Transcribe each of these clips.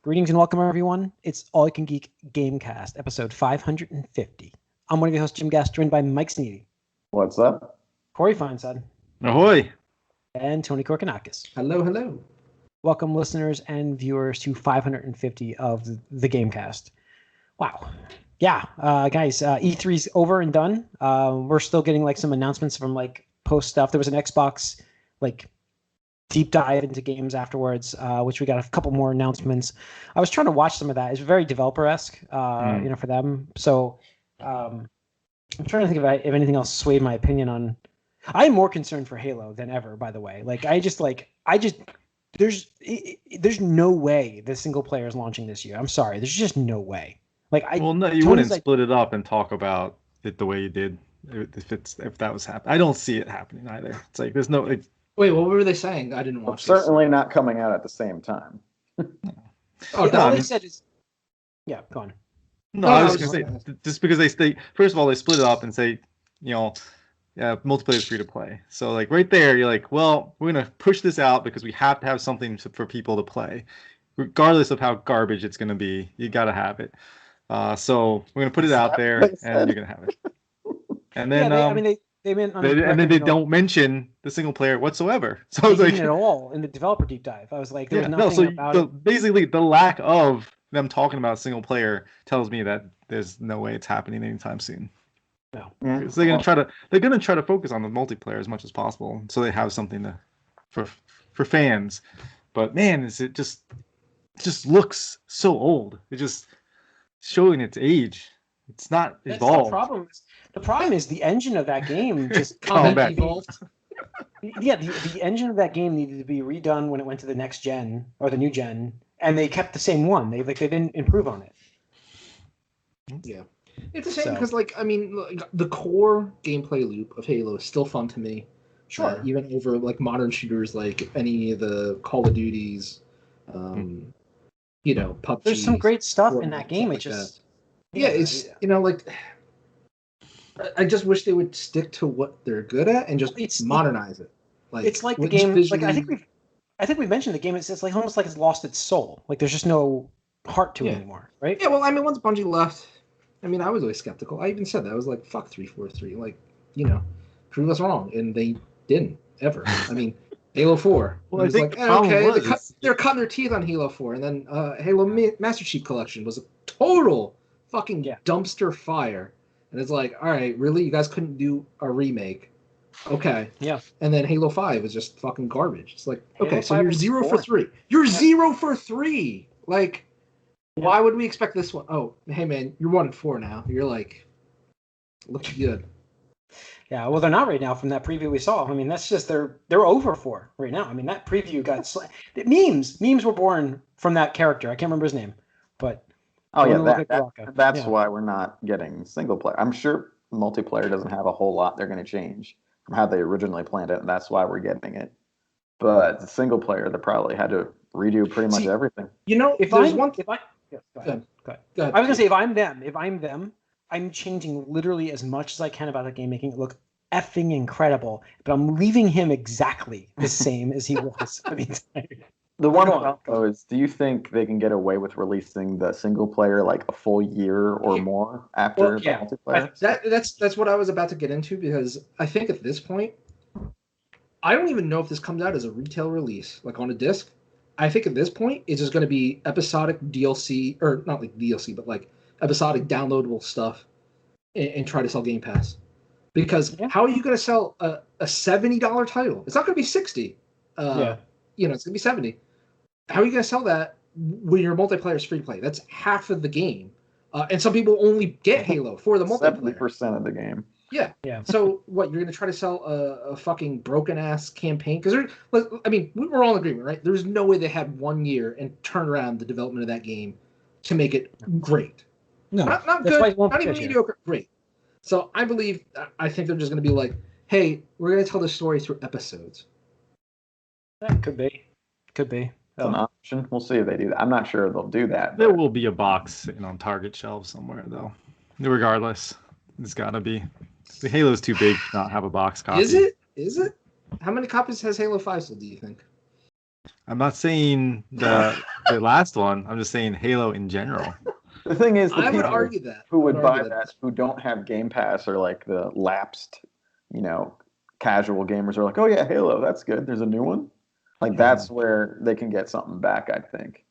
Greetings and welcome, everyone. It's All You Can Geek Gamecast, episode 550. I'm one of your hosts, Jim Gass, joined by Mike Sneedy. What's up? Corey Feinsad. Ahoy! And Tony Korkanakis. Hello, hello. Welcome, listeners and viewers, to 550 of the Gamecast. Wow. Yeah, guys, E3's over and done. We're still getting like some announcements from like post stuff. There was an Xbox like deep dive into games afterwards, which we got a couple more announcements. I was trying to watch some of that. It's very developer-esque, for them. So I'm trying to think if anything else swayed my opinion on. I'm more concerned for Halo than ever, by the way. There's no way the single player is launching this year. I'm sorry. There's just no way. You wouldn't split it up and talk about it the way you did if that was happening. I don't see it happening either. It's like there's no. Wait, what were they saying? I didn't watch. Certainly not coming out at the same time. All they said is, yeah, go on. No, I was going to say just because they first of all they split it up and say, multiplayer is free to play. So like right there, you're like, well, we're going to push this out because we have to have something for people to play, regardless of how garbage it's going to be. You got to have it. So we're going to put it out there, and you're going to have it. And then they don't mention the single player whatsoever. So I was like, at all in the developer deep dive. I was like, there's nothing about it. Basically, the lack of them talking about single player tells me that there's no way it's happening anytime soon. No, so they're gonna try to focus on the multiplayer as much as possible, so they have something for fans. But man, it just looks so old. It just showing its age. It's not evolved. The problem is the engine of that game just evolved. Yeah, the engine of that game needed to be redone when it went to the next gen or the new gen, and they kept the same one. They didn't improve on it. Yeah, it's a shame because the core gameplay loop of Halo is still fun to me. Sure, even over like modern shooters like any of the Call of Duties, PUBG. There's some great stuff in that game. It's just I just wish they would stick to what they're good at and just modernize it. It's like the game. Like I think we mentioned the game. It's like almost like it's lost its soul. Like there's just no heart to it anymore, right? Yeah. Well, once Bungie left, I was always skeptical. I even said that. I was like, "Fuck 343." Prove us wrong, and they didn't ever. Halo 4. Well, I think they're cutting their teeth on Halo 4, and then Halo Master Chief Collection was a total fucking dumpster fire. And it's like, all right, really? You guys couldn't do a remake? Okay. Yeah. And then Halo 5 is just fucking garbage. It's like, okay, so you're 0 for 3. You're 0 for 3. Like, why would we expect this one? Oh, hey, man, you're 1-4 now. You're like, looking good. Yeah, well, they're not right now from that preview we saw. That's just they're over 4 right now. That preview got memes were born from that character. I can't remember his name, but that's why we're not getting single player. I'm sure multiplayer doesn't have a whole lot they're going to change from how they originally planned it, and that's why we're getting it. But the single player, they probably had to redo pretty much everything. Go ahead. I was going to say, if I'm them, I'm changing literally as much as I can about the game, making it look effing incredible, but I'm leaving him exactly the same as he was for the entire. The one though is, do you think they can get away with releasing the single player like a full year or more after the multiplayer? That's what I was about to get into, because I think at this point, I don't even know if this comes out as a retail release, like on a disc. I think at this point, it's just going to be episodic DLC, or not like DLC, but like episodic downloadable stuff, and try to sell Game Pass. Because how are you going to sell a $70 title? It's not going to be $60. It's going to be $70. How are you going to sell that when your multiplayer is free to play? That's half of the game. And some people only get Halo for the multiplayer. 70% of the game. Yeah. So what, you're going to try to sell a fucking broken-ass campaign? Because, we're all in agreement, right? There's no way they had 1 year and turn around the development of that game to make it great. No. Not good, not even mediocre, great. So I think they're just going to be like, hey, we're going to tell the story through episodes. That could be. It's an option. We'll see if they do that. I'm not sure they'll do that. There will be a box sitting on Target shelves somewhere, though. Regardless, it's got to be. The Halo's too big to not have a box copy. Is it? How many copies has Halo 5 sold, do you think? I'm not saying the the last one. I'm just saying Halo in general. The thing is, I would argue that. who would buy that, who don't have Game Pass, or like the lapsed, casual gamers are like, oh yeah, Halo, that's good. There's a new one. Like that's where they can get something back, I think.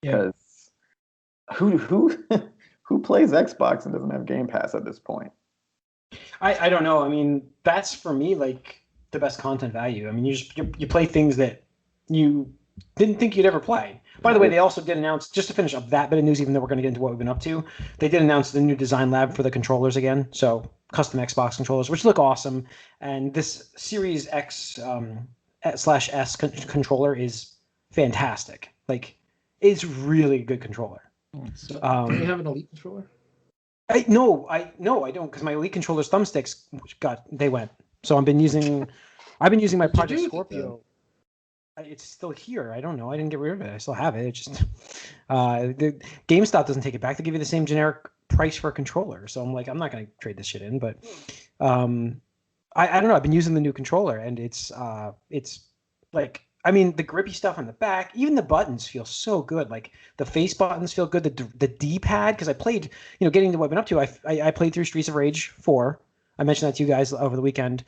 Because who plays Xbox and doesn't have Game Pass at this point? I don't know. I mean, that's for me like the best content value. I mean, you play things that you didn't think you'd ever play. By the way, they also did announce, just to finish up that bit of news, even though we're going to get into what we've been up to, they did announce the new design lab for the controllers again. So custom Xbox controllers, which look awesome. And this Series X /S controller is fantastic. Like, it's really a good controller. So, do you have an Elite controller? No, I don't, because my Elite controller's thumbsticks they went. So I've been using my Project Scorpio. It's still here. I don't know. I didn't get rid of it. I still have it. It's just the GameStop doesn't take it back. They give you the same generic price for a controller. So I'm like, I'm not going to trade this shit in. But I don't know. I've been using the new controller, and it's like, I mean, the grippy stuff on the back, even the buttons feel so good. Like the face buttons feel good. The D-pad, because I played, getting to what I've been up to. I played through Streets of Rage 4. I mentioned that to you guys over the weekend,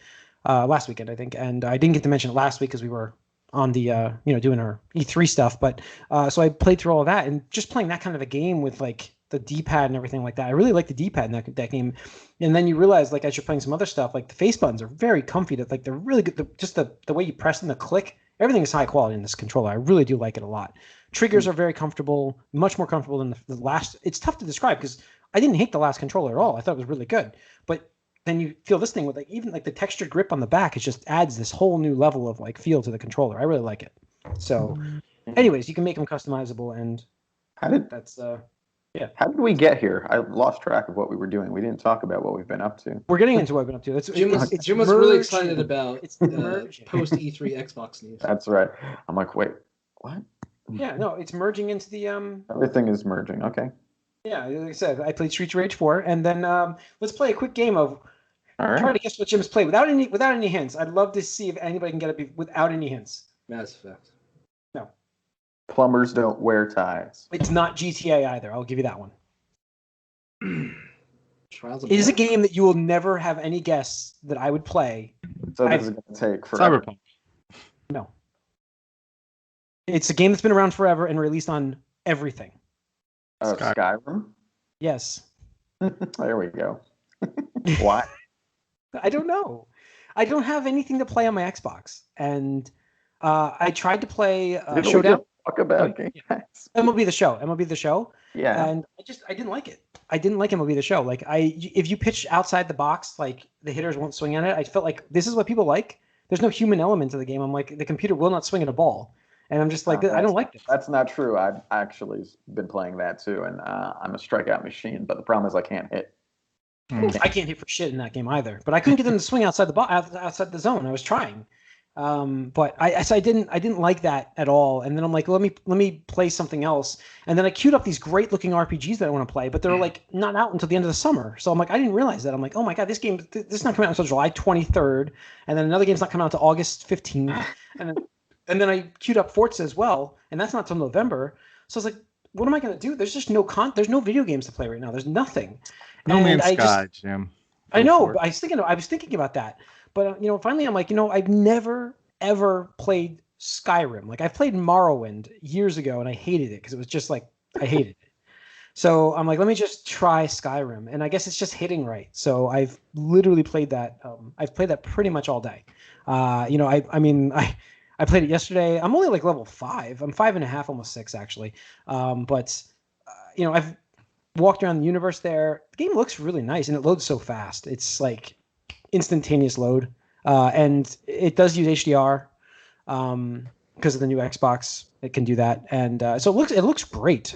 last weekend, I think, and I didn't get to mention it last week because we were on the doing our E3 stuff. But so I played through all of that, and just playing that kind of a game with like the D-pad and everything like that. I really like the D-pad in that game. And then you realize, like, as you're playing some other stuff, like the face buttons are very comfy. That like they're really good. Just the way you press and the click, everything is high quality in this controller. I really do like it a lot. Triggers are very comfortable, much more comfortable than the last. It's tough to describe because I didn't hate the last controller at all. I thought it was really good. But then you feel this thing with like even like the textured grip on the back. It just adds this whole new level of like feel to the controller. I really like it. So, anyways, you can make them customizable, and How did we get here? I lost track of what we were doing. We didn't talk about what we've been up to. We're getting into what we've been up to. Jim was really excited about post E3 Xbox news. That's right. I'm like, wait, what? Yeah, no, it's merging into the Everything is merging. Okay. Yeah, like I said, I played Streets of Rage 4, and then let's play a quick game of try to guess what Jim's played without any hints. I'd love to see if anybody can get it without any hints. Mass Effect. No. Plumbers don't wear ties. It's not GTA either. I'll give you that one. Trials it is a game that you will never have any guess that I would play. So this is going to take forever. Cyberpunk. No. It's a game that's been around forever and released on everything. Skyrim? Yes. There we go. Why? I don't know. I don't have anything to play on my Xbox, and I tried to play Showdown. Talk about Gamecast. MLB The Show. Yeah. And I didn't like it. I didn't like MLB The Show. Like if you pitch outside the box, like the hitters won't swing at it. I felt like this is what people like. There's no human element to the game. I'm like, the computer will not swing at a ball. And I'm just like, I don't like this. That's not true. I've actually been playing that too, and I'm a strikeout machine. But the problem is I can't hit. I can't hit for shit in that game either. But I couldn't get them to swing outside outside the zone. I was trying, but I didn't like that at all. And then I'm like, let me play something else. And then I queued up these great looking RPGs that I want to play, but they're like not out until the end of the summer. So I'm like, I didn't realize that. I'm like, oh my god, this is not coming out until July 23rd, and then another game's not coming out until August 15th, and then I queued up Forza as well, and that's not till November. So I was like, what am I going to do? There's just there's no video games to play right now. There's nothing. No Man's Sky, Jim. I know, but I was thinking about that. But finally I'm like, I've never ever played Skyrim. Like I've played Morrowind years ago, and I hated it because it was just like I hated it. So I'm like, let me just try Skyrim, and I guess it's just hitting right. So I've literally played that. I've played that pretty much all day. I played it yesterday. I'm only like level 5. I'm 5.5, almost 6 actually. But I've walked around the universe there. The game looks really nice, and it loads so fast. It's like instantaneous load, and it does use HDR because of the new Xbox. It can do that, and so it looks great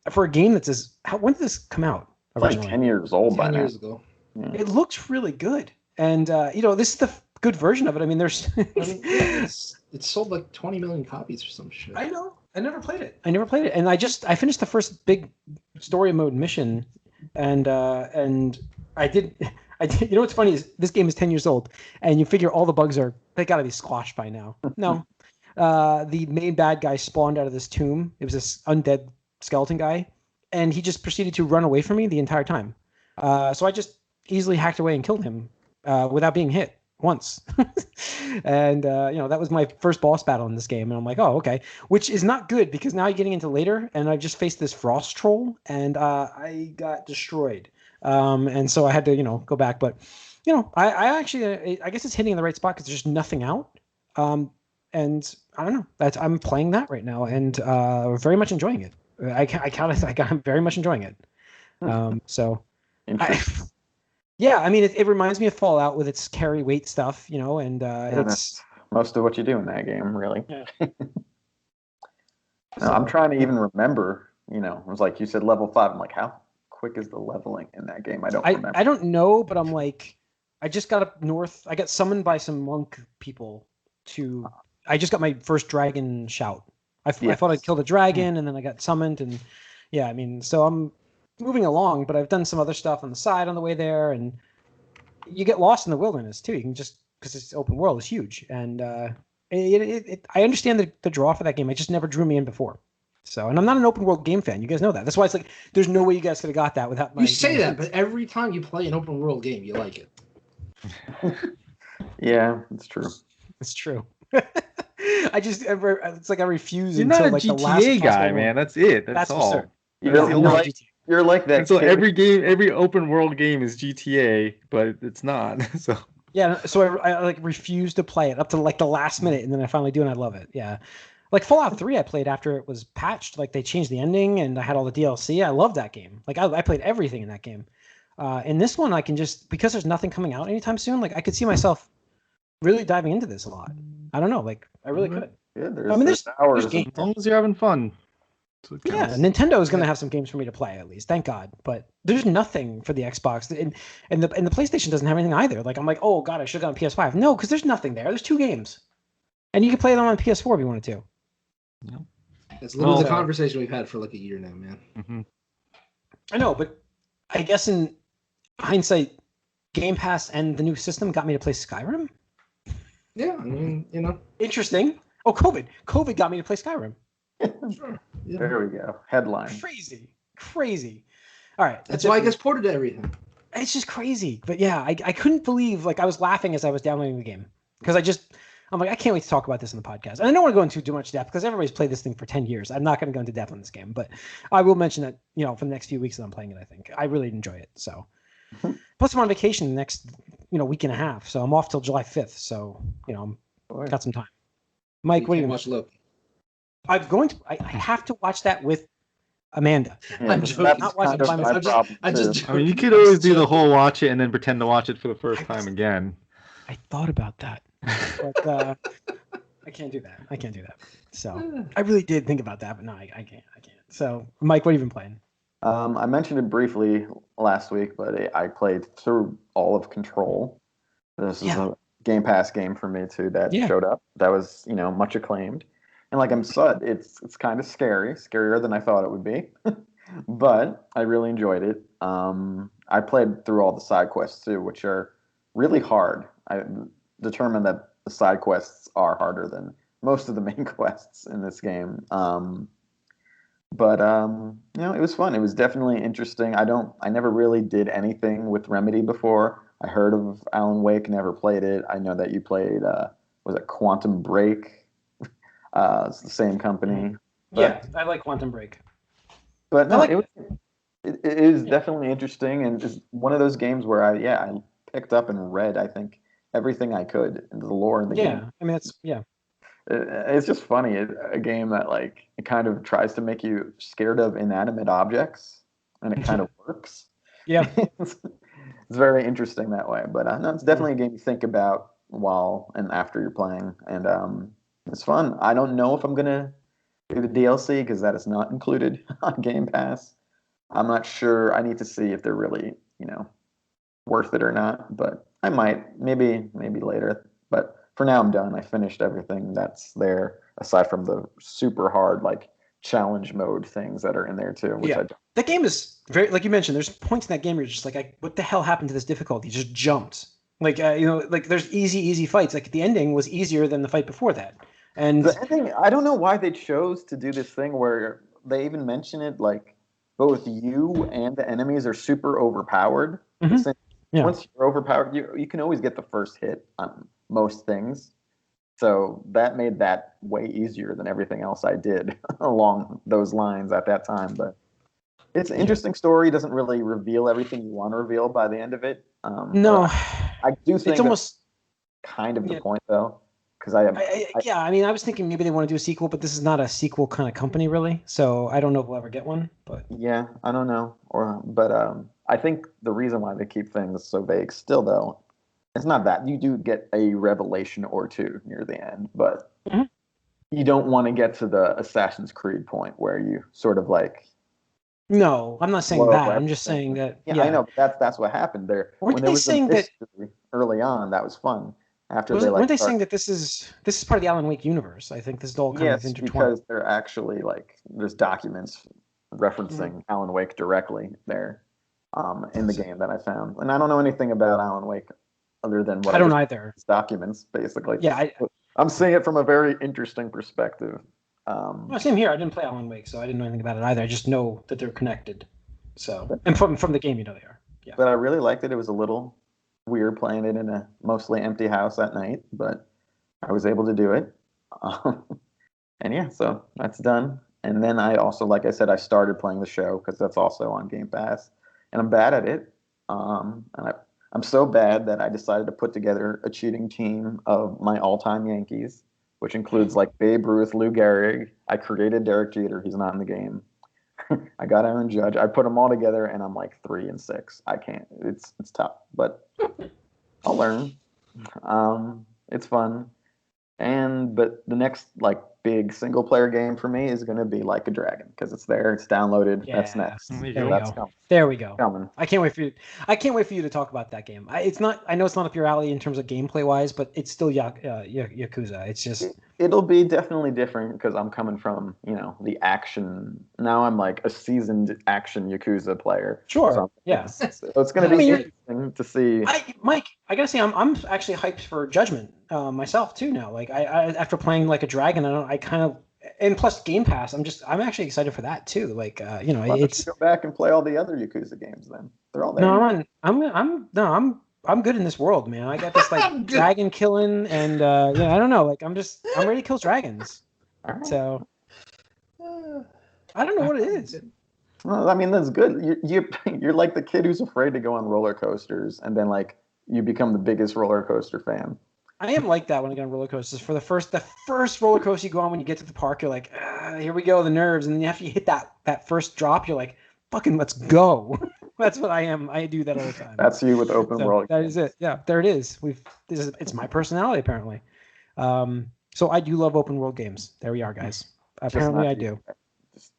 for a game that's when did this come out? Like 10 years old by now. 10 years ago. Yeah. It looks really good, and this is the good version of it. I mean, there's it sold like 20 million copies or some shit. I know. I never played it, and I finished the first big story mode mission, and I did. What's funny is this game is 10 years old, and you figure all the bugs they got to be squashed by now. No, the main bad guy spawned out of this tomb. It was this undead skeleton guy, and he just proceeded to run away from me the entire time. So I just easily hacked away and killed him without being hit once. And that was my first boss battle in this game, and I'm like, oh, okay, which is not good because now you're getting into later, and I've just faced this frost troll, and I got destroyed. And so I had to go back, but I actually I guess it's hitting in the right spot because there's just nothing out. And I don't know. I'm playing that right now, and very much enjoying it. I'm very much enjoying it. So, I mean, it reminds me of Fallout with its carry weight stuff, and it's most of what you do in that game, really. Yeah. I'm trying to even remember. It was like you said, level 5. I'm like, how quick is the leveling in that game? I don't remember. I don't know, but I'm like, I just got up north. I got summoned by some monk people I just got my first dragon shout. I thought I'd killed a dragon, and then I got summoned, and yeah, I mean, so I'm moving along, but I've done some other stuff on the side on the way there, and you get lost in the wilderness too. You can just, because it's open world, is huge, and I understand the draw for that game. It just never drew me in before. So, and I'm not an open world game fan. You guys know that. That's why it's like there's no way you guys could have got that without my. You say that, but every time you play an open world game, you like it. Yeah, it's true. It's true. It's like I refuse. You're not until, a like, GTA the last guy, man. That's it. That's all. You're like that. And so kid. every open world game is GTA, but it's not. So yeah, so I like refuse to play it up to like the last minute, and then I finally do, and I love it. Yeah, like Fallout 3, I played after it was patched. Like they changed the ending, and I had all the DLC. I love that game. Like I played everything in that game. In this one, I can just, because there's nothing coming out anytime soon. Like I could see myself really diving into this a lot. I don't know, like I really could. Yeah, there's hours. games. as long as you're having fun. Yeah, Nintendo is going to have some games for me to play at least, thank God. But there's nothing for the Xbox, and the PlayStation doesn't have anything either. Like I'm like, oh God, I should have gotten PS5. No, because there's nothing there. There's 2 games, and you can play them on PS4 if you wanted to. Yeah. That's literally the conversation we've had for like a year now, man. Mm-hmm. I know, but I guess in hindsight, Game Pass and the new system got me to play Skyrim. Yeah, I mean, Interesting. Oh, COVID got me to play Skyrim. Sure. Yeah. There we go. Headline. Crazy. All right. That's why it gets ported to everything. It's just crazy. But yeah, I couldn't believe, like I was laughing as I was downloading the game because I'm like, I can't wait to talk about this in the podcast. And I don't want to go into too much depth because everybody's played this thing for 10 years. I'm not going to go into depth on this game, but I will mention that, for the next few weeks that I'm playing it, I think. I really enjoy it. So, plus I'm on vacation the next, week and a half. So I'm off till July 5th. So, I've got some time. Mike, what do you watch Loki? I have to watch that with Amanda. Yeah, I'm joking. Not watching by myself. I mean, you could always do the whole watch it and then pretend to watch it for the first time again. I thought about that, but I can't do that. So I really did think about that, but no, I can't. So, Mike, what have you been playing? I mentioned it briefly last week, but I played through all of Control. This is a Game Pass game for me too that showed up. That was much acclaimed, and like I'm said, it's kind of scarier than I thought it would be, but I really enjoyed it. I played through all the side quests too, which are really hard. I determined that the side quests are harder than most of the main quests in this game. But it was fun. It was definitely interesting. I never really did anything with Remedy before. I heard of Alan Wake, never played it. I know that you played, was it Quantum Break? It's the same company. But, I like Quantum Break. But no, it is definitely interesting, and it's one of those games where I picked up and read, I think, everything I could into the lore in the game. Yeah, I mean, It's just funny. A game that it kind of tries to make you scared of inanimate objects, and it kind of works. Yeah, it's very interesting that way. But no, it's definitely a game you think about while and after you're playing, and it's fun. I don't know if I'm gonna do the DLC because that is not included on Game Pass. I'm not sure. I need to see if they're really worth it or not. But I might, maybe later. But for now, I'm done. I finished everything that's there, aside from the super hard, challenge mode things that are in there, too. Which that game is very, like you mentioned, there's points in that game where you're just like, what the hell happened to this difficulty? Just jumped. There's easy fights. Like, the ending was easier than the fight before that. And the ending, I don't know why they chose to do this thing where they even mention it like both you and the enemies are super overpowered. Since once you're overpowered, you can always get the first hit on most things. So that made that way easier than everything else I did along those lines at that time. But it's an interesting story. It doesn't really reveal everything you want to reveal by the end of it. No, I do think it's almost kind of the point, though. Because I mean, I was thinking maybe they want to do a sequel, but this is not a sequel kind of company, really. So I don't know if we'll ever get one. But yeah, I don't know. But I think the reason why they keep things so vague still, though, it's not that you do get a revelation or two near the end, but you don't want to get to the Assassin's Creed point where you sort of like. No, I'm not saying that. I'm just saying that. Yeah, I know. But that's what happened there. Weren't they saying that early on? That was fun. Weren't they saying that this is part of the Alan Wake universe? I think this is all kind of intertwined. Because they're actually like there's documents referencing Alan Wake directly there in the game that I found, and I don't know anything about Alan Wake other than what I don't either. Documents basically. Yeah, I'm seeing it from a very interesting perspective. Well, same here. I didn't play Alan Wake, so I didn't know anything about it either. I just know that they're connected. So, and from the game, you know they are. Yeah. But I really liked it. It was a little weird playing it in a mostly empty house at night, but I was able to do it. And yeah, so that's done. And then I also, like I said, I started playing the show because that's also on Game Pass, and I'm bad at it. And I'm so bad that I decided to put together a cheating team of my all-time Yankees, which includes like Babe Ruth, Lou Gehrig. I created Derek Jeter. He's not in the game. I got Aaron Judge. I put them all together, and I'm like 3-6. I can't. It's tough, but I'll learn. It's fun. But the next like big single player game for me is going to be Like a Dragon because it's there, it's downloaded. Yeah, that's next. There we go. Coming. I can't wait for you to talk about that game. It's not. I know it's not up your alley in terms of gameplay wise, but it's still Yakuza. It's just. It'll be definitely different because I'm coming from the action. Now I'm like a seasoned action Yakuza player. Sure. So yes. So it's going to be interesting to see. Mike, I gotta say, I'm actually hyped for Judgment myself too now. Like I after playing Like a Dragon, I kind of, and plus Game Pass, I'm actually excited for that too. Like it's go back and play all the other Yakuza games. Then they're all there. No, I'm good in this world, man. I got this like dragon killing, and I don't know. Like I'm ready to kill dragons. Right. So I don't know what it is. Well, I mean that's good. You're like the kid who's afraid to go on roller coasters, and then like you become the biggest roller coaster fan. I am like that when I get on roller coasters. For the first roller coaster you go on when you get to the park, you're like, here we go, the nerves, and then after you hit that first drop, you're like, fucking let's go. That's what I am. I do that all the time. That's you with open world. That is it. Yeah, there it is. It's my personality apparently. So I do love open world games. There we are, guys. Apparently I do.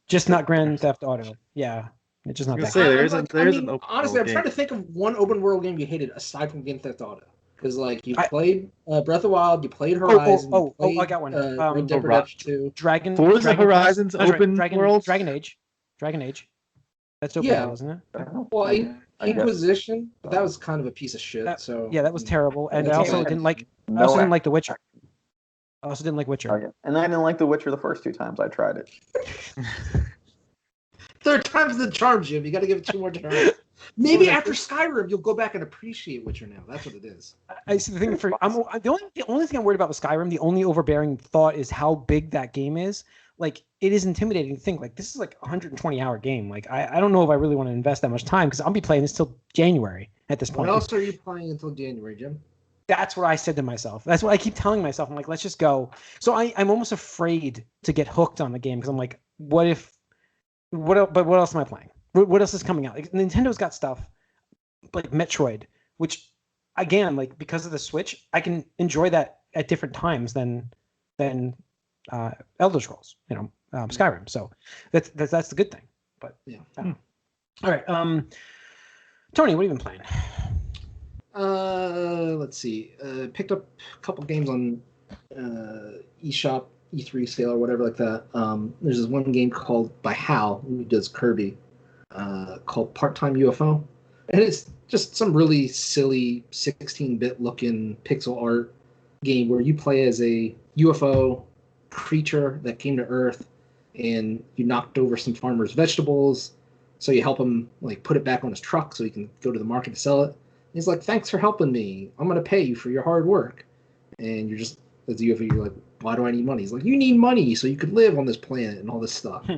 Just not Grand Theft Auto. Yeah. It's just not that. There's an open honestly, I'm game. trying to think of one open world game you hated aside from Grand Theft Auto. Because like you played Breath of the Wild, you played Horizon. I got one. Red Dead Redemption 2. Forza Horizon's open world. Dragon Age. That's open world, isn't it? Well, Inquisition, but that was kind of a piece of shit. That was terrible. And I also didn't like. I also didn't like The Witcher. Oh, yeah. And I didn't like The Witcher the first 2 times I tried it. Third time's the charm, Jim. You got to give it 2 more tries. Maybe after Skyrim, you'll go back and appreciate Witcher now. That's what it is. I see the thing the only thing I'm worried about with Skyrim, the only overbearing thought is how big that game is. Like it is intimidating to think like this is like a 120-hour game. Like I don't know if I really want to invest that much time because I'll be playing this till January at this point. What else are you playing until January, Jim? That's what I said to myself. That's what I keep telling myself. I'm like, let's just go. So I'm almost afraid to get hooked on the game because I'm like, what else am I playing? What else is coming out? Like, Nintendo's got stuff like Metroid, which again, like because of the Switch, I can enjoy that at different times than Elder Scrolls, Skyrim. So that's the good thing. But yeah. All right. Tony, what have you been playing? Let's see. Picked up a couple games on eShop, E3 sale or whatever like that. There's this one game called by Hal, who does Kirby, called Part-Time UFO, and it's just some really silly 16-bit looking pixel art game where you play as a UFO creature that came to Earth, and you knocked over some farmer's vegetables, so you help him like put it back on his truck so he can go to the market to sell it. And he's like, "Thanks for helping me. I'm gonna pay you for your hard work." And you're just you're like, "Why do I need money?" He's like, "You need money so you could live on this planet and all this stuff."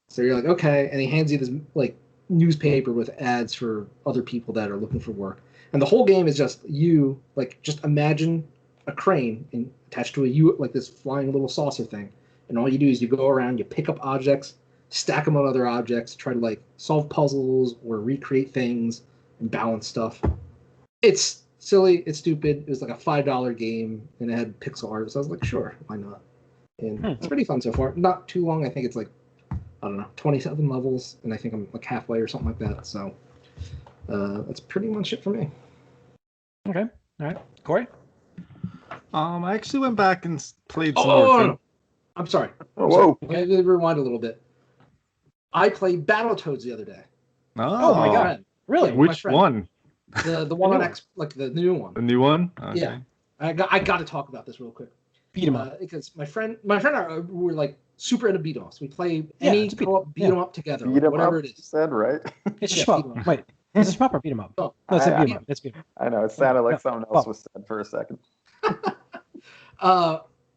So you're like, "Okay," and he hands you this like newspaper with ads for other people that are looking for work. And the whole game is just you, like, just imagine a crane and attached to like this flying little saucer thing. And all you do is you go around, you pick up objects, stack them on other objects, try to, like, solve puzzles or recreate things and balance stuff. It's silly, it's stupid. It was like a $5 game, and it had pixel art. So I was like, sure, why not? And it's pretty fun so far. Not too long. I think it's like, I don't know, 27 levels, and I think I'm like halfway or something like that. So that's pretty much it for me. Okay. All right. Corey? I actually went back and played some more. No. I'm sorry. Whoa. Let me rewind a little bit. I played Battletoads the other day. Oh my god. Really? Yeah, which one? The one on X, like the new one. The new one? Okay. Yeah. I got to talk about this real quick. Beat 'em up. Because my friend and I were like super into beat 'em ups. We play any co-op beat 'em up together, whatever it is. Said right. It's just shmup. Wait, is it shmup or beat 'em up? Oh, No, it's a beat 'em up. It's beat 'em up. I know it sounded like something else was said for a second.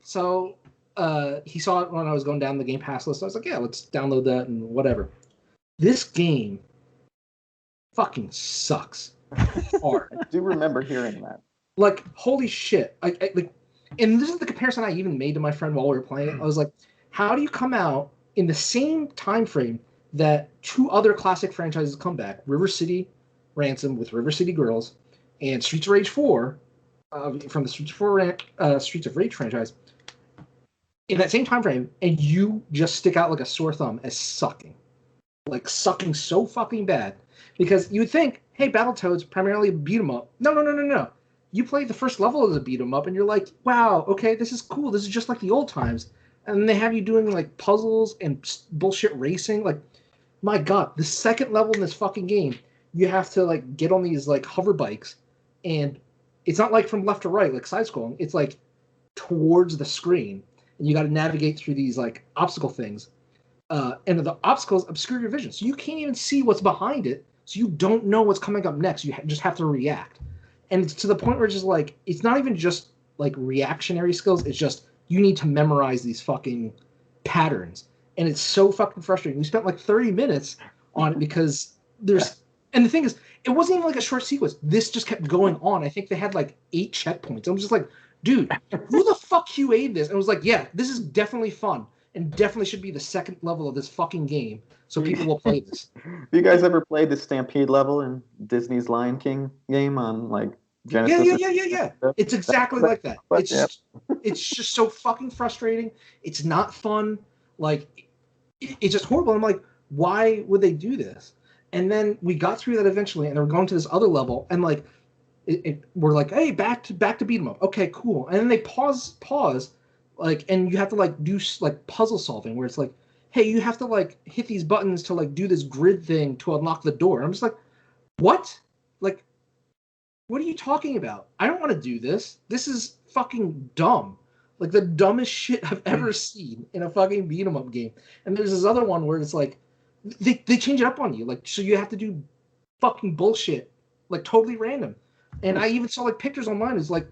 So he saw it when I was going down the Game Pass list. I was like, yeah, let's download that and whatever. This game fucking sucks hard. I do remember hearing that. Like, holy shit. Like, and this is the comparison I even made to my friend while we were playing it. I was like, how do you come out in the same time frame that two other classic franchises come back, River City Ransom with River City Girls and Streets of Rage 4 from the Streets of Rage franchise, in that same time frame, and you just stick out like a sore thumb as sucking. Like, sucking so fucking bad. Because you would think, hey, Battletoads, primarily beat 'em up. No. You play the first level as a beat 'em up, and you're like, wow, okay, this is cool. This is just like the old times. And they have you doing, like, puzzles and bullshit racing. Like, my God, the second level in this fucking game, you have to, like, get on these, like, hover bikes, and it's not, like, from left to right, like, side-scrolling. It's, like, towards the screen, and you got to navigate through these, like, obstacle things. And the obstacles obscure your vision, so you can't even see what's behind it, so you don't know what's coming up next. You just have to react. And it's to the point where it's just, like, it's not even just, like, reactionary skills, it's just you need to memorize these fucking patterns. And it's so fucking frustrating. We spent like 30 minutes on it because and the thing is, it wasn't even like a short sequence. This just kept going on. I think they had like 8 checkpoints. I'm just like, dude, who the fuck QA'd this? And it was like, yeah, this is definitely fun and definitely should be the second level of this fucking game so people will play this. Have you guys ever played the Stampede level in Disney's Lion King game on like Genesis? Yeah. It's exactly like that. It's just so fucking frustrating. It's not fun. Like, it's just horrible. I'm like, why would they do this? And then we got through that eventually, and we're going to this other level, and like, we're like, hey, back to beat 'em up. Okay, cool. And then they pause, like, and you have to like do like puzzle solving, where it's like, hey, you have to like hit these buttons to like do this grid thing to unlock the door. And I'm just like, what? Like, what are you talking about? I don't want to do this. This is fucking dumb. Like, the dumbest shit I've ever seen in a fucking beat 'em up game. And there's this other one where it's like, they change it up on you. Like, so you have to do fucking bullshit. Like, totally random. And I even saw, like, pictures online. It's like,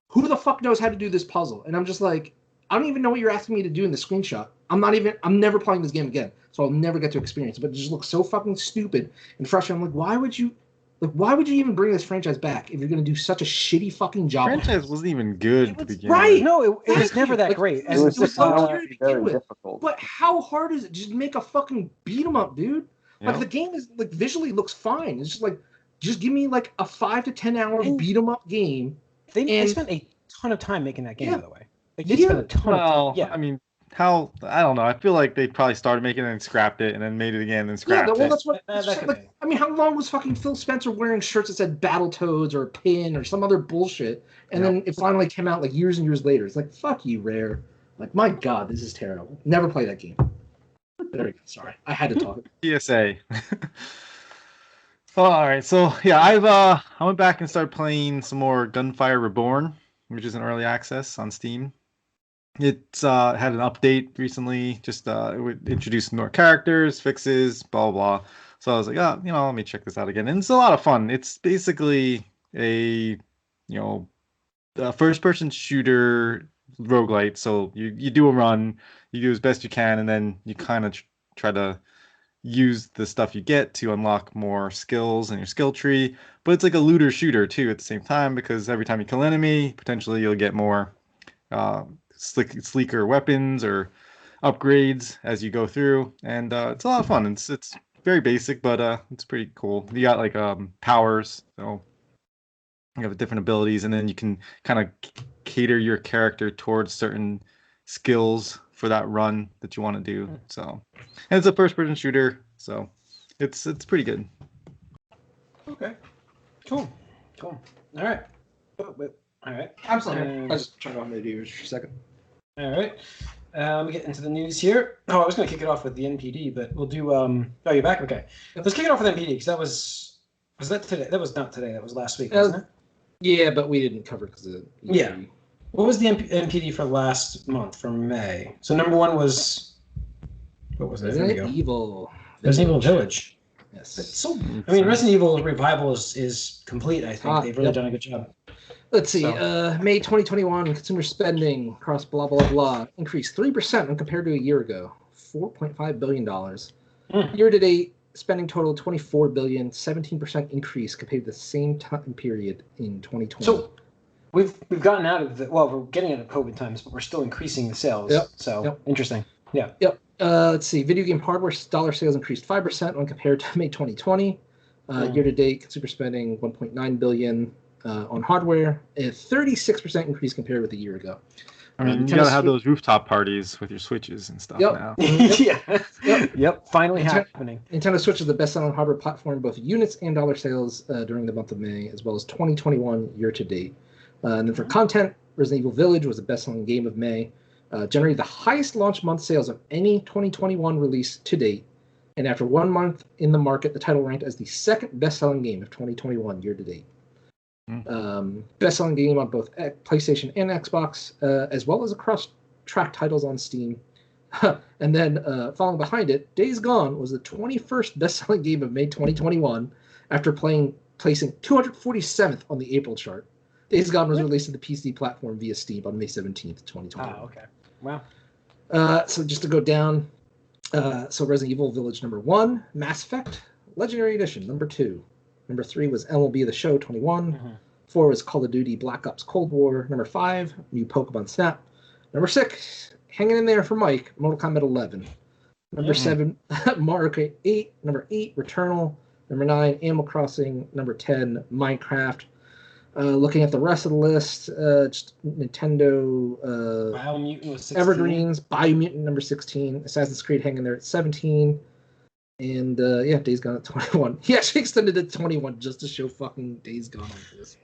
who the fuck knows how to do this puzzle? And I'm just like, I don't even know what you're asking me to do in the screenshot. I'm never playing this game again. So I'll never get to experience it. But it just looks so fucking stupid and frustrating. I'm like, why would you even bring this franchise back if you're going to do such a shitty fucking job? The franchise wasn't even good to begin right. with. No, it was never that great. It was just very difficult. But how hard is it? Just make a fucking beat 'em up, dude. Like, the game is like visually looks fine. It's just like, just give me like a 5 to 10 hour beat 'em up game. They spent a ton of time making that game, by the way. Like, they spent a ton of time. Yeah. I mean, I don't know. I feel like they probably started making it and scrapped it and then made it again and scrapped it. That's what. Like, I mean, how long was fucking Phil Spencer wearing shirts that said Battletoads or Pin or some other bullshit? And then it finally came out like years and years later. It's like, fuck you, Rare. Like, my God, this is terrible. Never play that game. There we go. Sorry, I had to talk. PSA. All right, so yeah, I went back and started playing some more Gunfire Reborn, which is in early access on Steam. It's had an update recently. Just it introduced more characters, fixes, blah blah blah. So I was like, oh, let me check this out again. And it's a lot of fun. It's basically a first-person shooter roguelite. So you do a run, you do as best you can, and then you kind of try to use the stuff you get to unlock more skills in your skill tree. But it's like a looter shooter too at the same time, because every time you kill an enemy, potentially you'll get more sleeker weapons or upgrades as you go through, and it's a lot of fun. It's very basic, but it's pretty cool. You got like powers, so you have different abilities, and then you can kind of cater your character towards certain skills for that run that you want to do. So, and it's a first-person shooter, so it's pretty good. Okay, cool. All right. All right. I'm sorry. I was trying on my viewers for a second. All right. Let me get into the news here. Oh, I was going to kick it off with the NPD, but we'll do. Oh, you're back. Okay. Let's kick it off with NPD because that was that today? That was not today. That was last week, wasn't it? Yeah, but we didn't cover it because of E3. Yeah. What was the NPD for last month, for May? So number one was, what was it? Resident Evil Village. Yes. So, I mean, Resident Evil Revival is complete, I think. They've really done a good job. Let's see. May 2021, consumer spending across blah, blah, blah, increased 3% when compared to a year ago. $4.5 billion. Year-to-date, spending total $24 billion, 17% increase compared to the same time period in 2020. So we've gotten out of we're getting out of COVID times, but we're still increasing the sales. Yep. So interesting. Yeah. Yep. Let's see. Video game hardware dollar sales increased 5% when compared to May 2020. Year-to-date, consumer spending $1.9 billion on hardware, a 36% increase compared with a year ago. I mean, you gotta have those rooftop parties with your Switches and stuff now. Yep. Finally happening. Nintendo Switch is the best-selling hardware platform, both units and dollar sales during the month of May, as well as 2021 year-to-date. And then for content, Resident Evil Village was the best-selling game of May, generated the highest launch month sales of any 2021 release to date. And after 1 month in the market, the title ranked as the second best-selling game of 2021 year-to-date. Best-selling game on both PlayStation and Xbox, as well as across track titles on Steam. And then following behind it, Days Gone was the 21st best-selling game of May 2021 after placing 247th on the April chart. Days Gone was released to the PC platform via Steam on May 17th, 2021. Oh, okay. Wow. So just to go down, so Resident Evil Village number 1, Mass Effect Legendary Edition number 2. Number 3 was MLB The Show 21. 4 was Call of Duty Black Ops Cold War. Number 5, New Pokemon Snap. Number 6, hanging in there for Mike, Mortal Kombat 11. Number 7, Mario Kart 8. Number 8, Returnal. Number 9, Animal Crossing. Number 10, Minecraft. Looking at the rest of the list, just Nintendo Biomutant was 16. Evergreens, Biomutant number 16, Assassin's Creed hanging there at 17. And Days Gone at 21. He actually extended it to 21 just to show fucking Days Gone like this.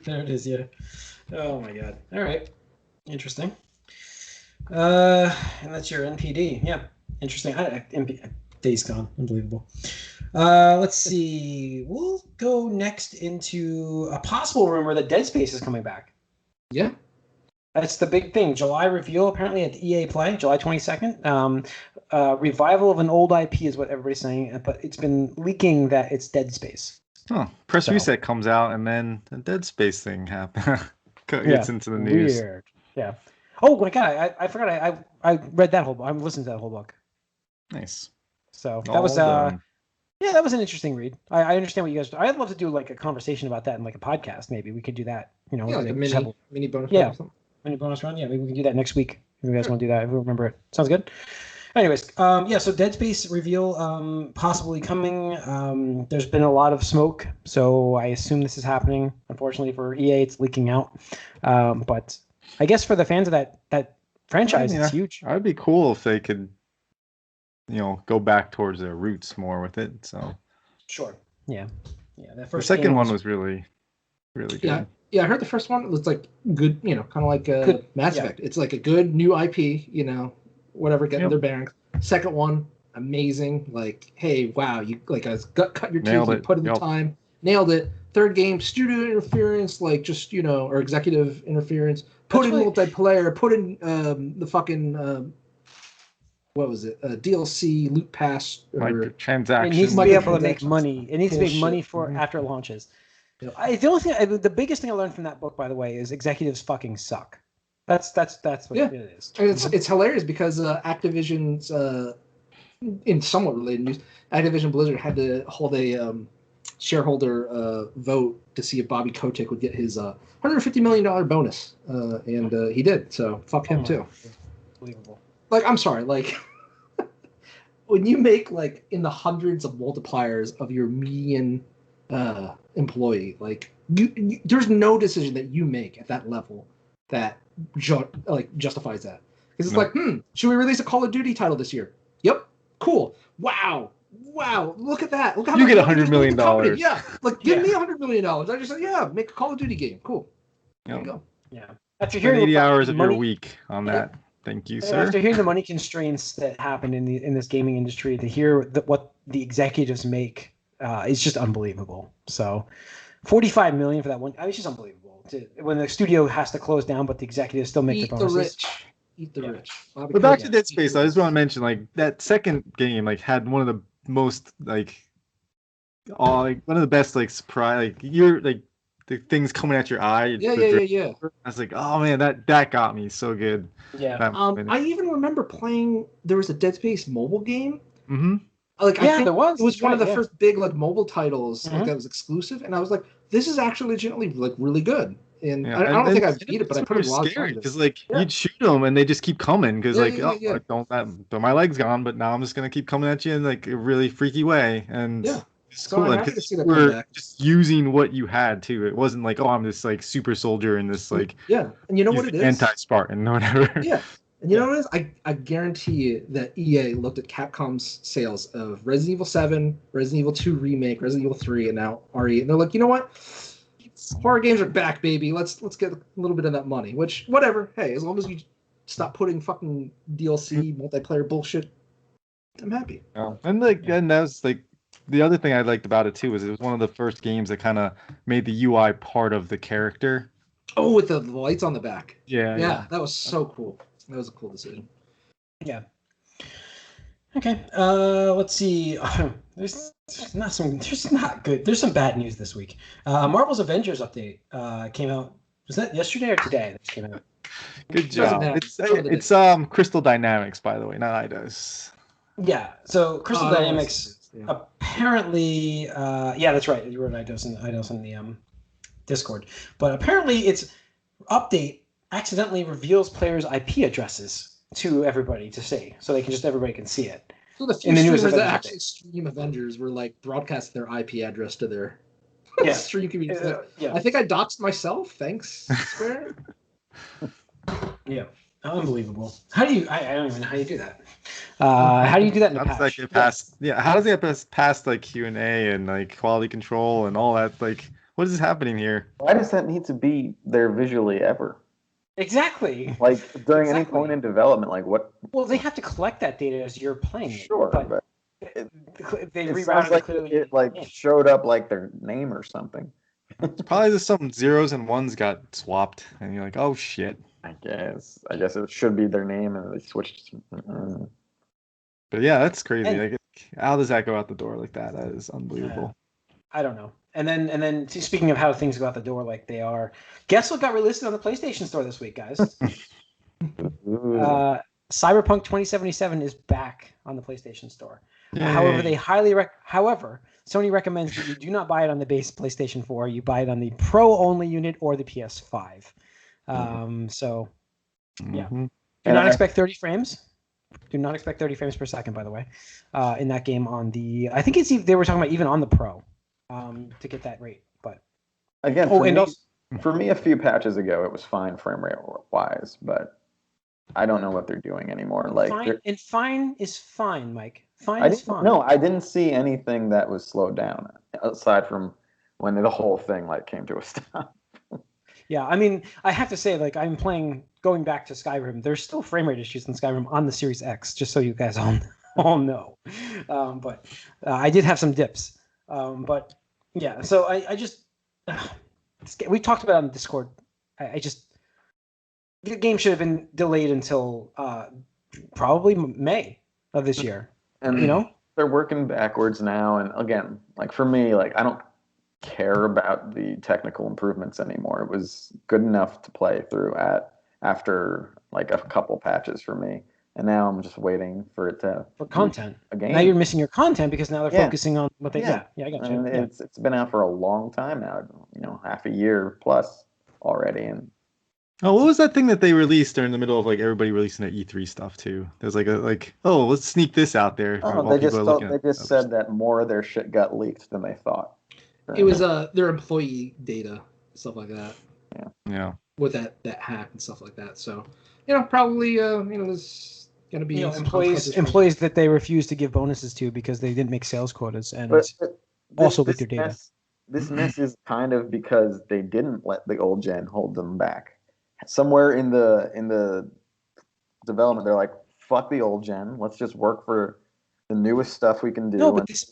There it is, yeah. Oh my god. All right. Interesting. And that's your NPD. Yeah. Interesting. Days Gone. Unbelievable. Let's see. We'll go next into a possible rumor that Dead Space is coming back. Yeah. That's the big thing. July reveal apparently at EA Play, July 22nd. Revival of an old IP is what everybody's saying, but it's been leaking that it's Dead Space. Oh, Press Reset comes out, and then the Dead Space thing happens. Gets into the news. Weird. Yeah. Oh my god! I forgot. I read that whole book. I listened to that whole book. Nice. So that was that was an interesting read. I understand what you guys. I'd love to do like a conversation about that in like a podcast. Maybe we could do that. You know, like a mini bonus. Yeah. Mini bonus run. Yeah, maybe we can do that next week. If you guys want to do that, if you remember it. Sounds good. Anyways, so Dead Space reveal possibly coming. There's been a lot of smoke, so I assume this is happening. Unfortunately for EA, it's leaking out. But I guess for the fans of that franchise, it's huge. It'd be cool if they could, go back towards their roots more with it. So sure, yeah. That first the second one was really, really good. Yeah, I heard the first one was like good, kind of like Mass Effect. It's like a good new IP, whatever, getting their bearings. Second one, amazing. Like, hey, wow, you like cut your teeth, you put in the time, nailed it. Third game, studio interference, like just or executive interference, Put in multiplayer. Put in the fucking what was it? DLC loot pass or transactions. It needs to be able to make money. It needs to make money for after it launches. Yep. The biggest thing I learned from that book, by the way, is executives fucking suck. That's what it is. And it's hilarious because Activision's in somewhat related news, Activision Blizzard had to hold a shareholder vote to see if Bobby Kotick would get his $150 million bonus, and he did. So fuck him too. Unbelievable. Like, I'm sorry, like when you make like in the hundreds of multipliers of your median employee, like you there's no decision that you make at that level that justifies that. Because it's like, should we release a Call of Duty title this year? Yep. Cool. Wow. Look at that. Look how you get $100 million. Yeah. Like, give me $100 million. I just said, yeah, make a Call of Duty game. Cool. There you go. Yeah. After hearing 80 hours of your week on that. Thank you, sir. After hearing the money constraints that happen in this gaming industry, to hear what the executives make is just unbelievable. So, $45 million for that one, it's just unbelievable. When the studio has to close down, but the executives still make their bonuses. Eat the rich. But back to Dead Space, I just want to mention, like, that second game, like, had one of the most, like, one of the best, like, surprise, like, you're like the things coming at your eye. Yeah. I was like, oh man, that got me so good. Yeah. I even remember playing. There was a Dead Space mobile game. Mm-hmm. Like, I think there was. It was one of the first big like mobile titles like, that was exclusive, and I was like, this is actually legitimately like really good. And I don't think I've beat it, but I put it a lot of time. Because like you'd shoot them and they just keep coming because don't my leg's gone, but now I'm just gonna keep coming at you in like a really freaky way and. Yeah. It's cool because we're just using what you had too. It wasn't like, oh, I'm this like super soldier and this like and you know what it is, anti-Spartan or whatever. Yeah, and you know what it is. I guarantee you that EA looked at Capcom's sales of Resident Evil 7, Resident Evil 2 remake, Resident Evil 3, and now RE, and they're like, you know what? Horror games are back, baby. Let's get a little bit of that money. Which whatever. Hey, as long as you stop putting fucking DLC multiplayer bullshit, I'm happy. And that was like. The other thing I liked about it too was it was one of the first games that kind of made the UI part of the character. Oh, with the lights on the back. Yeah. That was so cool. That was a cool decision. Yeah. Okay. Let's see. There's not good. There's some bad news this week. Marvel's Avengers update came out. Was that yesterday or today? That came out. Good job. It's Crystal Dynamics, by the way, not Eidos. Yeah. So Crystal Dynamics. Yeah. Apparently, that's right. You wrote Eidos in the Discord. But apparently, its update accidentally reveals players' IP addresses to everybody to see, so everybody can see it. So the few streamers that actually stream Avengers were like broadcast their IP address to their stream community. I think I doxed myself. Thanks, Square. Yeah. Unbelievable. How do you? I don't even know how you do that. How do you do that in the patch? How does it get past like Q&A and like quality control and all that? Like, what is happening here? Why does that need to be there visually ever? Exactly. Like during any point in development, like what? Well, they have to collect that data as you're playing it. Sure, but they rerouted it clearly. It like showed up like their name or something. It's probably just some zeros and ones got swapped, and you're like, oh shit. I guess it should be their name, and they switched. But yeah, that's crazy. Like, how does that go out the door like that? That is unbelievable. I don't know. And then speaking of how things go out the door like they are, guess what got released on the PlayStation Store this week, guys? Cyberpunk 2077 is back on the PlayStation Store. However, Sony recommends that you do not buy it on the base PlayStation 4. You buy it on the Pro only unit or the PS5. So, yeah. Do not expect 30 frames. Do not expect 30 frames per second, by the way, in that game on the... I think they were talking about even on the Pro to get that rate. But again, for me, a few patches ago, it was fine frame rate wise, but I don't know what they're doing anymore. Like fine is fine, Mike. Fine is fine. No, I didn't see anything that was slowed down aside from when the whole thing like came to a stop. Yeah, I mean, I have to say, like, I'm going back to Skyrim. There's still frame rate issues in Skyrim on the Series X, just so you guys all know. But I did have some dips. But yeah, so I just we talked about it on Discord. I just the game should have been delayed until probably May of this year. And you know, they're working backwards now. And again, like for me, like I don't care about the technical improvements anymore. It was good enough to play through after like a couple patches for me. And now I'm just waiting for it to for content. A game. Now you're missing your content because now they're focusing on what they. Yeah, I got you. And it's been out for a long time now. You know, half a year plus already. And what was that thing that they released during the middle of like everybody releasing their E3 stuff too? There's like let's sneak this out there. They just said that more of their shit got leaked than they thought. It was their employee data, stuff like that. Yeah. With that hack and stuff like that. So, probably there's going to be employees that they refuse to give bonuses to because they didn't make sales quotas and also leak their data. This mess is kind of because they didn't let the old gen hold them back. Somewhere in the development, they're like, "Fuck the old gen. Let's just work for the newest stuff we can do." No, but this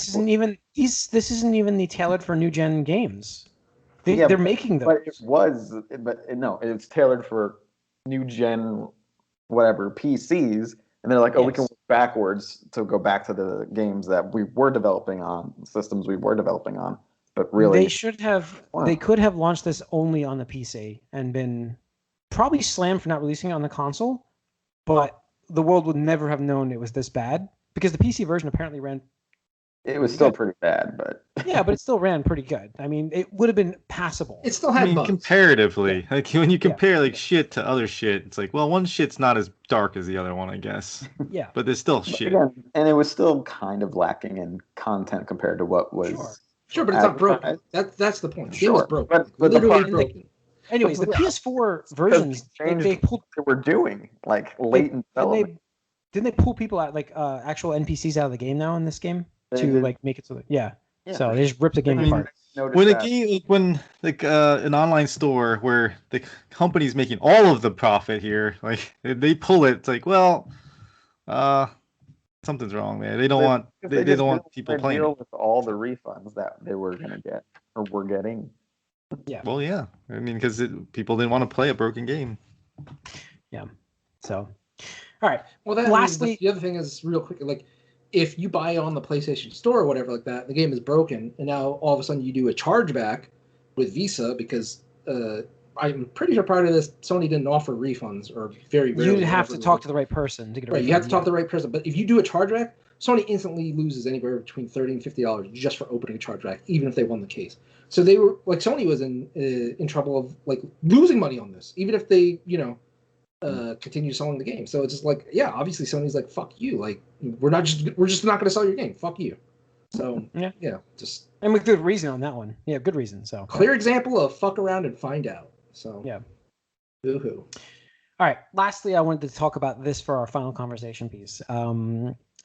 isn't even the tailored for new gen games. They're making those. But it's tailored for new gen, whatever PCs, and they're like, we can work backwards to go back to the games that we were developing on, systems we were developing on. But really, they should have. Wow. They could have launched this only on the PC and been probably slammed for not releasing it on the console. But the world would never have known it was this bad because the PC version apparently ran. It was still pretty bad, but yeah, but it still ran pretty good. I mean, it would have been passable. It still had bugs. Comparatively, like when you compare like shit to other shit, it's like, well, one shit's not as dark as the other one, I guess. Yeah, but there's still shit. Again, and it was still kind of lacking in content compared to what was. Sure, but it's not broken. That's the point. The game was broken. But literally broken. Anyways, the PS4 versions they pulled. They were doing like late in development. Didn't they pull people out like actual NPCs out of the game now in this game? Like make it so that so they just ripped the game apart. When an online store where the company's making all of the profit here, like they pull it, it's like, well, something's wrong there. They don't want people playing deal with all the refunds that they were gonna get or were getting. Yeah. Well, yeah. I mean, because people didn't want to play a broken game. Yeah. So, all right. Well, lastly, the other thing is real quick, like. If you buy it on the PlayStation Store or whatever like that, the game is broken, and now all of a sudden you do a chargeback with Visa because I'm pretty sure prior to this, Sony didn't offer refunds or very rarely. You'd have to talk to the right person to get a refund. You have to talk to the right person. But if you do a chargeback, Sony instantly loses anywhere between $30 and $50 just for opening a chargeback, even if they won the case. So they were like Sony was in trouble of like losing money on this, even if they continue selling the game. So it's just like, obviously Sony's like, fuck you, like we're just not going to sell your game, fuck you. So just and with good reason on that one. Yeah, good reason. So clear example of fuck around and find out. So boo-hoo. All right, lastly, I wanted to talk about this for our final conversation piece.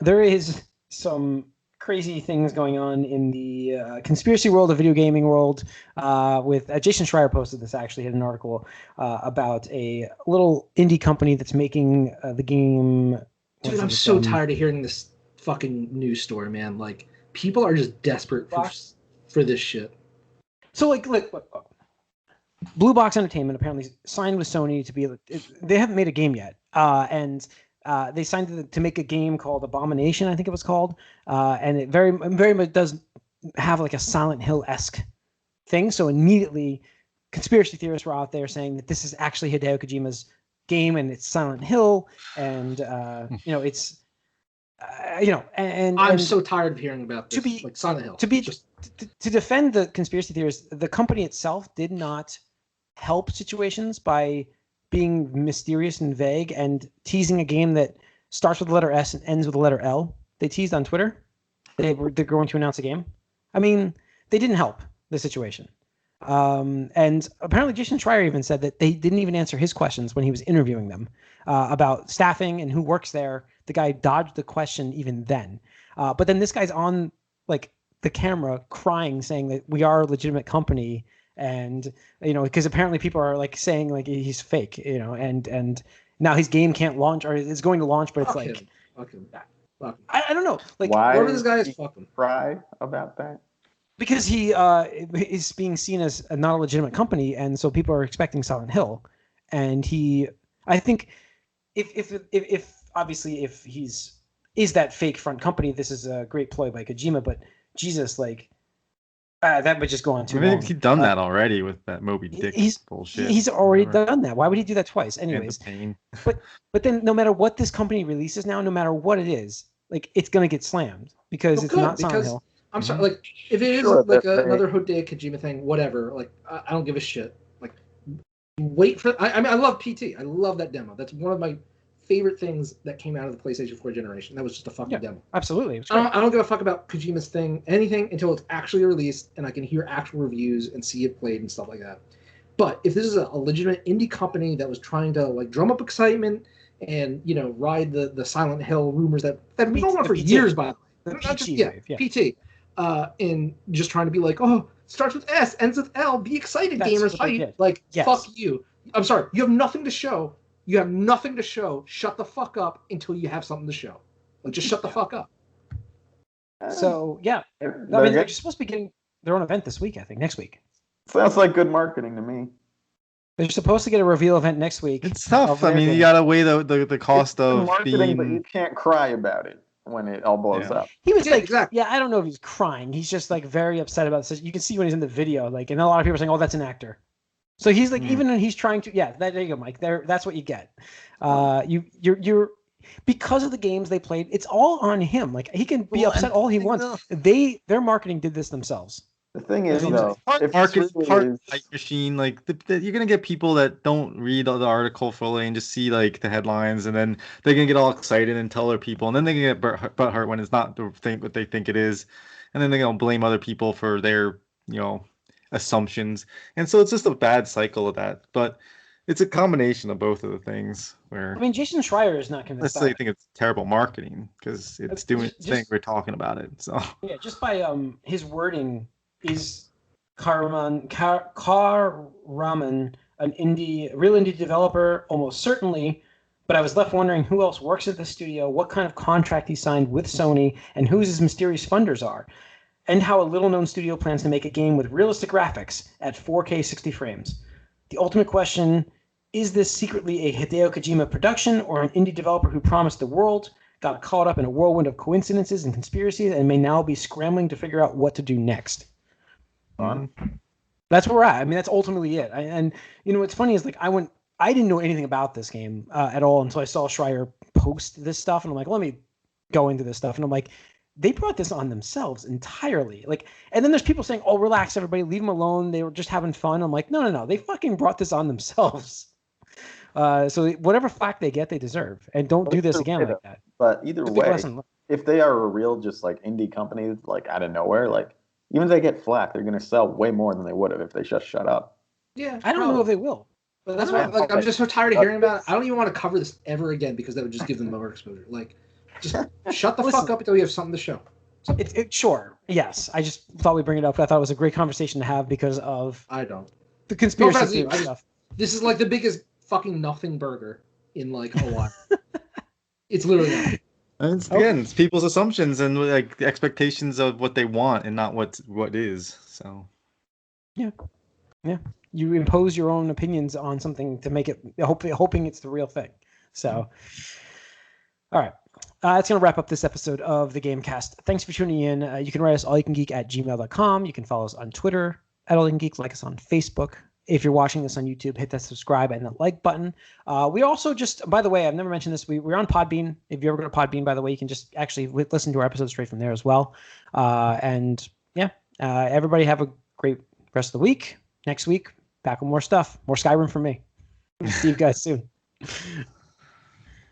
There is some crazy things going on in the conspiracy world, the video gaming world. With Jason Schreier posted this, actually had an article about a little indie company that's making the game. Dude, I'm so tired of hearing this fucking news story, man. Like, people are just desperate for this shit. So, look. Blue Box Entertainment apparently signed with Sony to be. They haven't made a game yet, and they signed to make a game called Abomination, I think it was called, and it very much does have like a Silent Hill-esque thing. So immediately, conspiracy theorists were out there saying that this is actually Hideo Kojima's game and it's Silent Hill, and it's and I'm so tired of hearing about this. Like Silent Hill. To defend the conspiracy theorists, the company itself did not help situations by being mysterious and vague and teasing a game that starts with the letter S and ends with the letter L. They teased on Twitter they're going to announce a game. I mean, they didn't help the situation. And apparently Jason Schreier even said that they didn't even answer his questions when he was interviewing them about staffing and who works there. The guy dodged the question even then. But then this guy's on like the camera crying, saying that we are a legitimate company. And, because apparently people are like saying like he's fake, and now his game can't launch or is going to launch, but it's Fuck him. I don't know. Like, why whoever this guy is, fuck him. Cry about that? Because he is being seen as not a legitimate company, and so people are expecting Silent Hill. and I think if obviously if is that fake front company, this is a great ploy by Kojima, but Jesus, like that would just go on too long. He's done that already with that Moby Dick bullshit. He's already done that. Why would he do that twice? Anyways, but then no matter what this company releases now, no matter what it is, like it's gonna get slammed because it's not Silent Hill. I'm sorry, like if it is like another Hideo Kojima thing, whatever. Like I don't give a shit. Like wait for. I mean, I love PT. I love that demo. That's one of my favorite things that came out of the PlayStation 4 generation. That was just a fucking demo. Absolutely. I don't give a fuck about Kojima's anything until it's actually released and I can hear actual reviews and see it played and stuff like that. But if this is a legitimate indie company that was trying to like drum up excitement and ride the Silent Hill rumors that have been going on for years, by the way, PT, and just trying to be like, oh, starts with S, ends with L, be excited, gamers, hype. Like, fuck you. I'm sorry, you have nothing to show. You have nothing to show. Shut the fuck up until you have something to show. Like, just shut the fuck up. So, yeah. I mean, they're supposed to be getting their own event this week, I think, next week. Sounds like good marketing to me. They're supposed to get a reveal event next week. It's tough. I mean, you got to weigh the cost of marketing, being... but you can't cry about it when it all blows up. He was I don't know if he's crying. He's just, like, very upset about this. You can see when he's in the video, like, and a lot of people are saying, oh, that's an actor. So he's like, even when he's trying to, there you go, Mike. That's what you get. You're because of the games they played. It's all on him. Like he can be upset all he wants. Their marketing did this themselves. The thing is, though, part hype machine. Like you're gonna get people that don't read the article fully and just see like the headlines, and then they're gonna get all excited and tell other people, and then they can get butthurt when it's not what they think it is, and then they're gonna blame other people for their assumptions, and so it's just a bad cycle of that. But it's a combination of both of the things. Where Jason Schreier is not convinced. I think it's terrible marketing because it's doing its thing. We're talking about it, so just by his wording is Karaman, an real indie developer, almost certainly. But I was left wondering who else works at the studio, what kind of contract he signed with Sony, and who his mysterious funders are. And how a little-known studio plans to make a game with realistic graphics at 4K 60 frames. The ultimate question, is this secretly a Hideo Kojima production or an indie developer who promised the world, got caught up in a whirlwind of coincidences and conspiracies, and may now be scrambling to figure out what to do next? That's where we're at. I mean, that's ultimately it. And what's funny is like I didn't know anything about this game at all until I saw Schreier post this stuff, and I'm like, let me go into this stuff, and I'm like, they brought this on themselves entirely. Like, and then there's people saying, oh, relax, everybody, leave them alone. They were just having fun. I'm like, no. They fucking brought this on themselves. So whatever flack they get, they deserve. And don't do this again like that. But either way, if they are a real just like indie company, like out of nowhere, like even if they get flack, they're going to sell way more than they would have if they just shut up. Yeah. I don't know if they will. But that's why I'm just so tired of hearing about it. I don't even want to cover this ever again because that would just give them more exposure. Like, just shut the fuck up until we have something to show. Sure. Yes. I just thought we'd bring it up. I thought it was a great conversation to have because of the conspiracy stuff. This is like the biggest fucking nothing burger in like a while. It's literally nothing. And it's people's assumptions and like the expectations of what they want and not what is. So yeah. You impose your own opinions on something to make it hoping it's the real thing. So all right. That's going to wrap up this episode of the Gamecast. Thanks for tuning in. You can write us allyoucangeek@gmail.com. You can follow us on Twitter @allyoucangeek, like us on Facebook. If you're watching this on YouTube, hit that subscribe and the like button. We also just, by the way, I've never mentioned this, we're on Podbean. If you ever go to Podbean, by the way, you can just actually listen to our episodes straight from there as well. Everybody have a great rest of the week. Next week, back with more stuff. More Skyrim from me. See you guys soon.